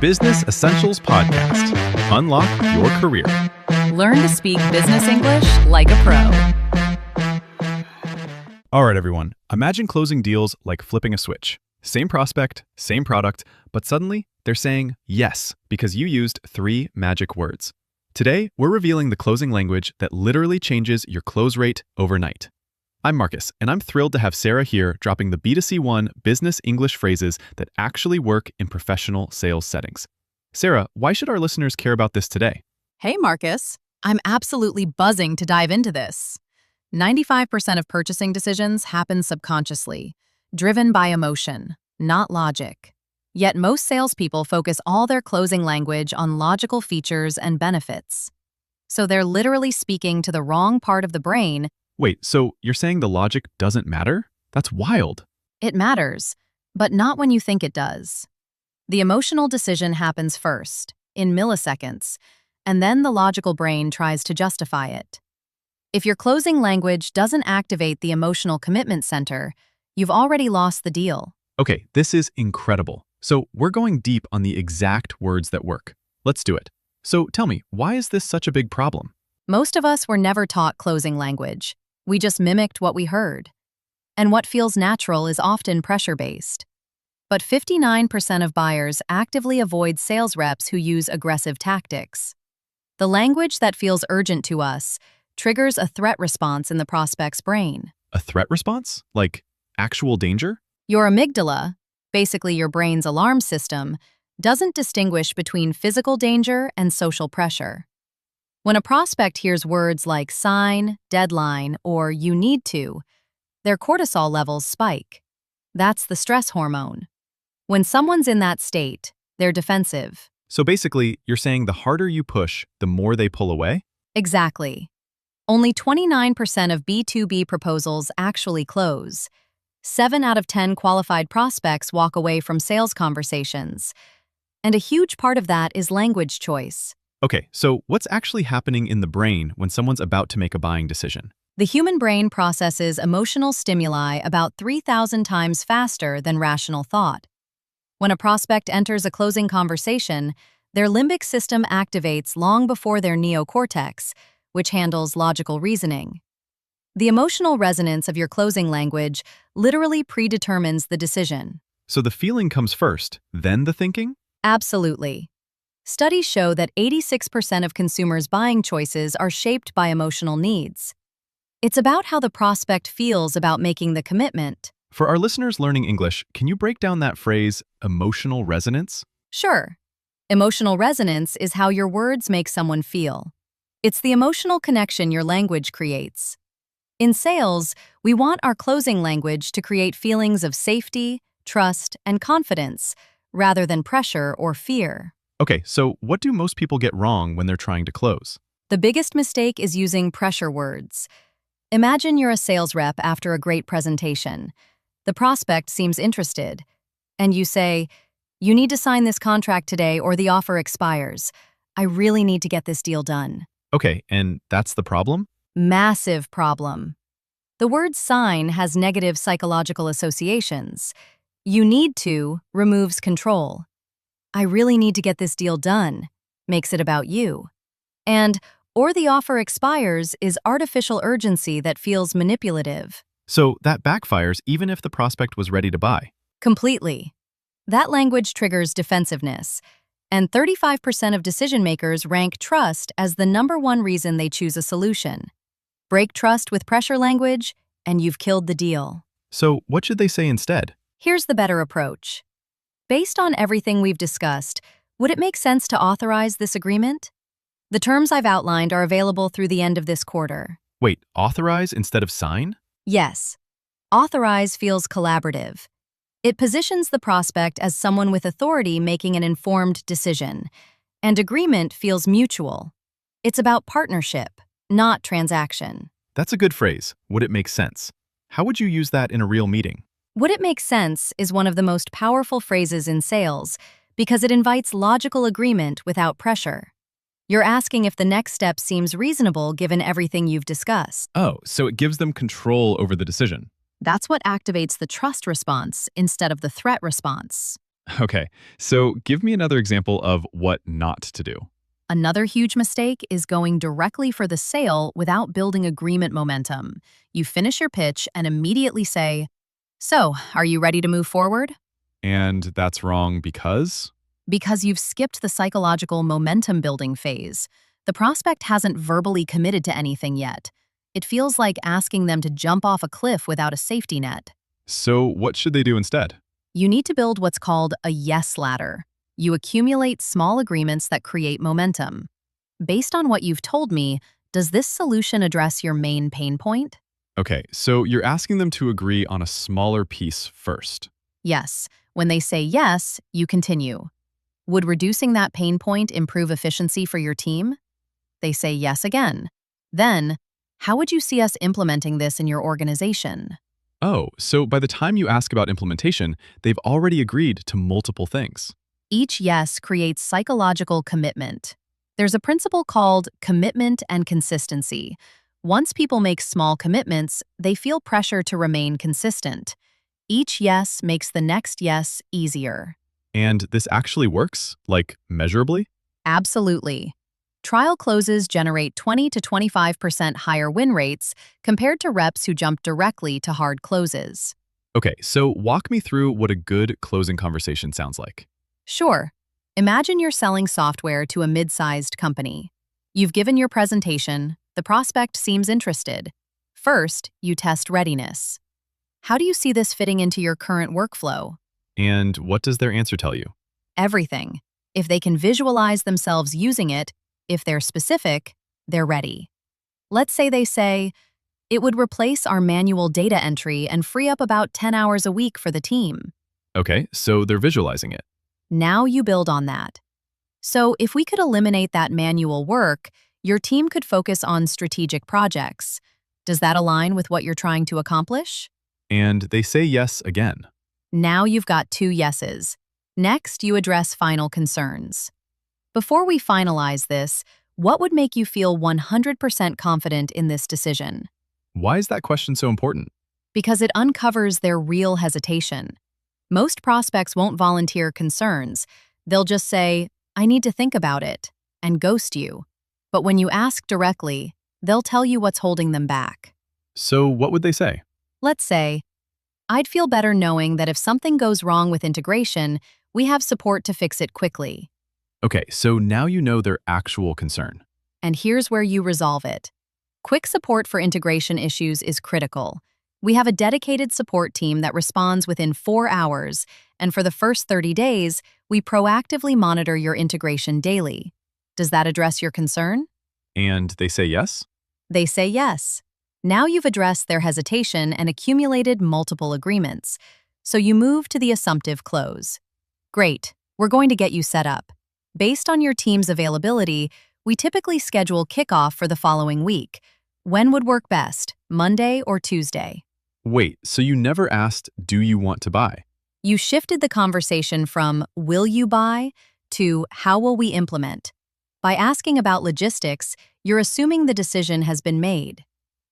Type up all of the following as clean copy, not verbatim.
Business Essentials Podcast. Unlock your career. Learn to speak business English like a pro. All right, everyone. Imagine closing deals like flipping a switch. Same prospect, same product, but suddenly they're saying yes because you used 3 magic words. Today, we're revealing the closing language that literally changes your close rate overnight. I'm Marcus, and I'm thrilled to have Sarah here dropping the B2C1 business English phrases that actually work in professional sales settings. Sarah, why should our listeners care about this today? Hey, Marcus. I'm absolutely buzzing to dive into this. 95% of purchasing decisions happen subconsciously, driven by emotion, not logic. Yet most salespeople focus all their closing language on logical features and benefits. So they're literally speaking to the wrong part of the brain. Wait, so you're saying the logic doesn't matter? That's wild. It matters, but not when you think it does. The emotional decision happens first, in milliseconds, and then the logical brain tries to justify it. If your closing language doesn't activate the emotional commitment center, you've already lost the deal. Okay, this is incredible. So we're going deep on the exact words that work. Let's do it. So tell me, why is this such a big problem? Most of us were never taught closing language. We just mimicked what we heard. And what feels natural is often pressure-based. But 59% of buyers actively avoid sales reps who use aggressive tactics. The language that feels urgent to us triggers a threat response in the prospect's brain. A threat response? Like actual danger? Your amygdala, basically your brain's alarm system, doesn't distinguish between physical danger and social pressure. When a prospect hears words like sign, deadline, or you need to, their cortisol levels spike. That's the stress hormone. When someone's in that state, they're defensive. So basically, you're saying the harder you push, the more they pull away? Exactly. Only 29% of B2B proposals actually close. 7 out of 10 qualified prospects walk away from sales conversations. And a huge part of that is language choice. Okay, so what's actually happening in the brain when someone's about to make a buying decision? The human brain processes emotional stimuli about 3,000 times faster than rational thought. When a prospect enters a closing conversation, their limbic system activates long before their neocortex, which handles logical reasoning. The emotional resonance of your closing language literally predetermines the decision. So the feeling comes first, then the thinking? Absolutely. Studies show that 86% of consumers' buying choices are shaped by emotional needs. It's about how the prospect feels about making the commitment. For our listeners learning English, can you break down that phrase, emotional resonance? Sure. Emotional resonance is how your words make someone feel. It's the emotional connection your language creates. In sales, we want our closing language to create feelings of safety, trust, and confidence, rather than pressure or fear. Okay, so what do most people get wrong when they're trying to close? The biggest mistake is using pressure words. Imagine you're a sales rep after a great presentation. The prospect seems interested, and you say, "You need to sign this contract today or the offer expires. I really need to get this deal done." Okay, and that's the problem? Massive problem. The word sign has negative psychological associations. You need to removes control. I really need to get this deal done makes it about you. And or the offer expires is artificial urgency that feels manipulative. So that backfires even if the prospect was ready to buy. Completely. That language triggers defensiveness, and 35% of decision makers rank trust as the #1 reason they choose a solution. Break trust with pressure language, and you've killed the deal. So what should they say instead? Here's the better approach. Based on everything we've discussed, would it make sense to authorize this agreement? The terms I've outlined are available through the end of this quarter. Wait, authorize instead of sign? Yes. Authorize feels collaborative. It positions the prospect as someone with authority making an informed decision, and agreement feels mutual. It's about partnership, not transaction. That's a good phrase. Would it make sense? How would you use that in a real meeting? Would it make sense is one of the most powerful phrases in sales because it invites logical agreement without pressure. You're asking if the next step seems reasonable given everything you've discussed. Oh, so it gives them control over the decision. That's what activates the trust response instead of the threat response. Okay, so give me another example of what not to do. Another huge mistake is going directly for the sale without building agreement momentum. You finish your pitch and immediately say, "So, are you ready to move forward?" And that's wrong because? Because you've skipped the psychological momentum building phase. The prospect hasn't verbally committed to anything yet. It feels like asking them to jump off a cliff without a safety net. So what should they do instead? You need to build what's called a yes ladder. You accumulate small agreements that create momentum. Based on what you've told me, does this solution address your main pain point? Okay, so you're asking them to agree on a smaller piece first. Yes. When they say yes, you continue. Would reducing that pain point improve efficiency for your team? They say yes again. Then, how would you see us implementing this in your organization? Oh, so by the time you ask about implementation, they've already agreed to multiple things. Each yes creates psychological commitment. There's a principle called commitment and consistency. Once people make small commitments, they feel pressure to remain consistent. Each yes makes the next yes easier. And this actually works, like measurably? Absolutely. Trial closes generate 20 to 25% higher win rates compared to reps who jump directly to hard closes. Okay, so walk me through what a good closing conversation sounds like. Sure. Imagine you're selling software to a mid-sized company. You've given your presentation, the prospect seems interested. First, you test readiness. How do you see this fitting into your current workflow? And what does their answer tell you? Everything. If they can visualize themselves using it, if they're specific, they're ready. Let's say they say, "It would replace our manual data entry and free up about 10 hours a week for the team." Okay, so they're visualizing it. Now you build on that. So if we could eliminate that manual work, your team could focus on strategic projects. Does that align with what you're trying to accomplish? And they say yes again. Now you've got two yeses. Next, you address final concerns. Before we finalize this, what would make you feel 100% confident in this decision? Why is that question so important? Because it uncovers their real hesitation. Most prospects won't volunteer concerns. They'll just say, "I need to think about it," and ghost you. But when you ask directly, they'll tell you what's holding them back. So what would they say? Let's say, "I'd feel better knowing that if something goes wrong with integration, we have support to fix it quickly." Okay, so now you know their actual concern. And here's where you resolve it. Quick support for integration issues is critical. We have a dedicated support team that responds within 4 hours, and for the first 30 days, we proactively monitor your integration daily. Does that address your concern? And they say yes? They say yes. Now you've addressed their hesitation and accumulated multiple agreements. So you move to the assumptive close. Great, we're going to get you set up. Based on your team's availability, we typically schedule kickoff for the following week. When would work best, Monday or Tuesday? Wait, so you never asked, do you want to buy? You shifted the conversation from "will you buy" to "how will we implement?" By asking about logistics, you're assuming the decision has been made.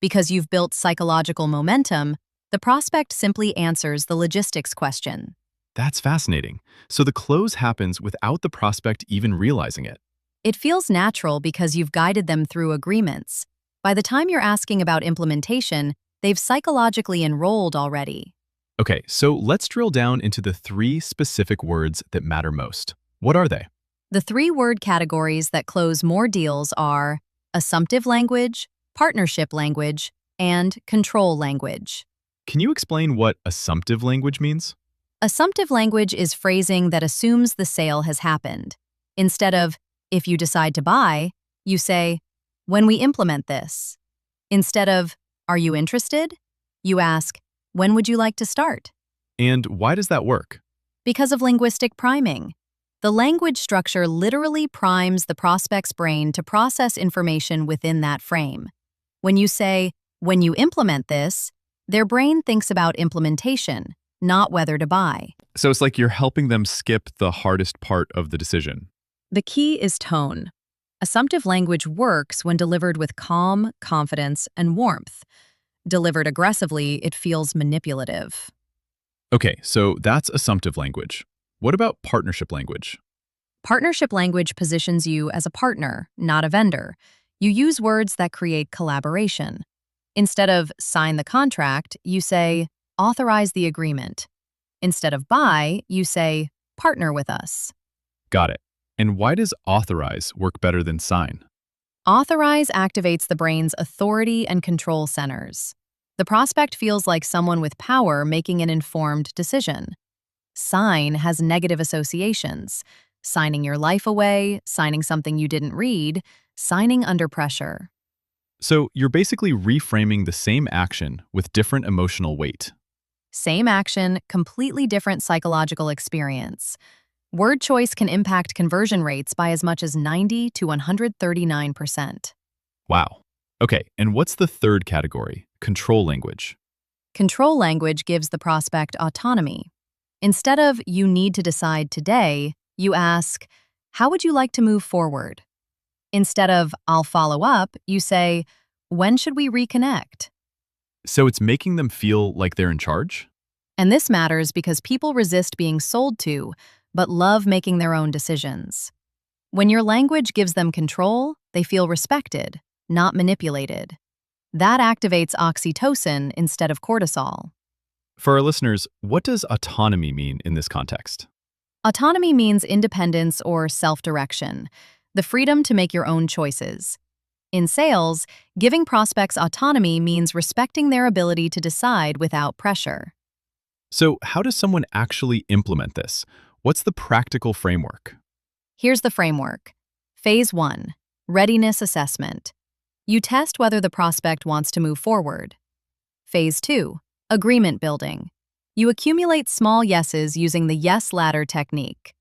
Because you've built psychological momentum, the prospect simply answers the logistics question. That's fascinating. So the close happens without the prospect even realizing it. It feels natural because you've guided them through agreements. By the time you're asking about implementation, they've psychologically enrolled already. Okay, so let's drill down into the 3 specific words that matter most. What are they? The 3-word categories that close more deals are assumptive language, partnership language, and control language. Can you explain what assumptive language means? Assumptive language is phrasing that assumes the sale has happened. Instead of, "if you decide to buy," you say, "when we implement this." Instead of, "are you interested?" you ask, "when would you like to start?" And why does that work? Because of linguistic priming. The language structure literally primes the prospect's brain to process information within that frame. When you say, "when you implement this," their brain thinks about implementation, not whether to buy. So it's like you're helping them skip the hardest part of the decision. The key is tone. Assumptive language works when delivered with calm, confidence, and warmth. Delivered aggressively, it feels manipulative. Okay, so that's assumptive language. What about partnership language? Partnership language positions you as a partner, not a vendor. You use words that create collaboration. Instead of sign the contract, you say authorize the agreement. Instead of buy, you say partner with us. Got it. And why does authorize work better than sign? Authorize activates the brain's authority and control centers. The prospect feels like someone with power making an informed decision. Sign has negative associations. Signing your life away, signing something you didn't read, signing under pressure. So you're basically reframing the same action with different emotional weight. Same action, completely different psychological experience. Word choice can impact conversion rates by as much as 90 to 139%. Wow. Okay, and what's the third category? Control language. Control language gives the prospect autonomy. Instead of you need to decide today, you ask, how would you like to move forward? Instead of I'll follow up, you say, when should we reconnect? So it's making them feel like they're in charge? And this matters because people resist being sold to, but love making their own decisions. When your language gives them control, they feel respected, not manipulated. That activates oxytocin instead of cortisol. For our listeners, what does autonomy mean in this context? Autonomy means independence or self-direction, the freedom to make your own choices. In sales, giving prospects autonomy means respecting their ability to decide without pressure. So how does someone actually implement this? What's the practical framework? Here's the framework. Phase 1, readiness assessment. You test whether the prospect wants to move forward. Phase 2, agreement building. You accumulate small yeses using the yes ladder technique.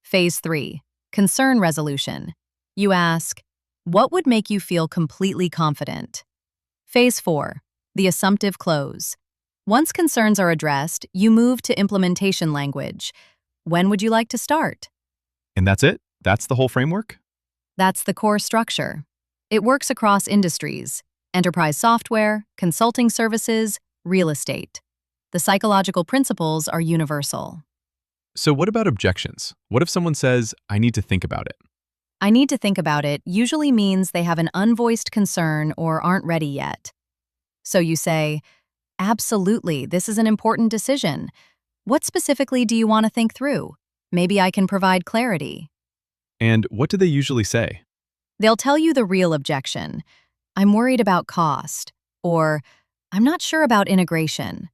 Phase 3, concern resolution. You ask, what would make you feel completely confident? Phase 4, the assumptive close. Once concerns are addressed, you move to implementation language. When would you like to start? And that's it? That's the whole framework? That's the core structure. It works across industries: enterprise software, consulting services, real estate. The psychological principles are universal. So what about objections? What if someone says, I need to think about it? I need to think about it usually means they have an unvoiced concern or aren't ready yet. So you say, absolutely, this is an important decision. What specifically do you want to think through? Maybe I can provide clarity. And what do they usually say? They'll tell you the real objection. I'm worried about cost, or I'm not sure about integration.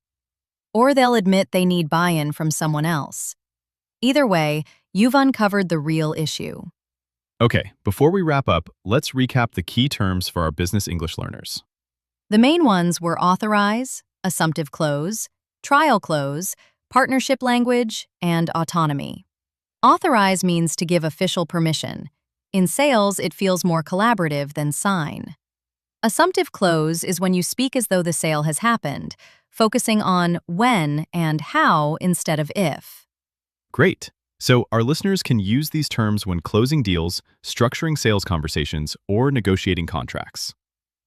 Or they'll admit they need buy-in from someone else. Either way, you've uncovered the real issue. Okay, before we wrap up, let's recap the key terms for our business English learners. The main ones were authorize, assumptive close, trial close, partnership language, and autonomy. Authorize means to give official permission. In sales, it feels more collaborative than sign. Assumptive close is when you speak as though the sale has happened, focusing on when and how instead of if. Great. So our listeners can use these terms when closing deals, structuring sales conversations, or negotiating contracts.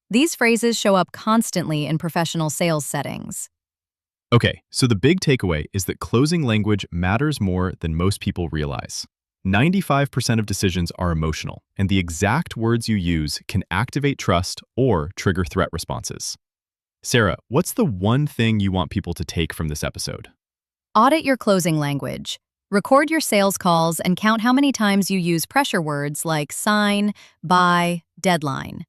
These phrases show up constantly in professional sales settings. Okay, so the big takeaway is that closing language matters more than most people realize. 95% of decisions are emotional, and the exact words you use can activate trust or trigger threat responses. Sarah, what's the one thing you want people to take from this episode? Audit your closing language. Record your sales calls and count how many times you use pressure words like sign, buy, deadline.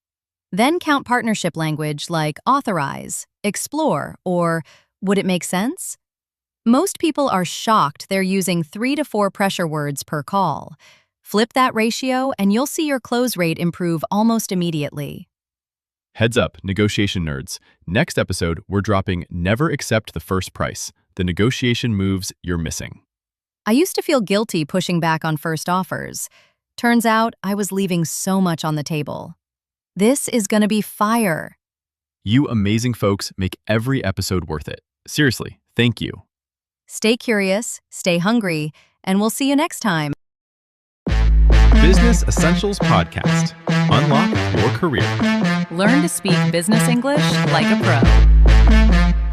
Then count partnership language like authorize, explore, or would it make sense? Most people are shocked they're using 3 to 4 pressure words per call. Flip that ratio and you'll see your close rate improve almost immediately. Heads up, negotiation nerds. Next episode, we're dropping Never Accept the First Price, the negotiation moves you're missing. I used to feel guilty pushing back on first offers. Turns out I was leaving so much on the table. This is gonna be fire. You amazing folks make every episode worth it. Seriously, thank you. Stay curious, stay hungry, and we'll see you next time. Business Essentials Podcast. Unlock your career. Learn to speak business English like a pro.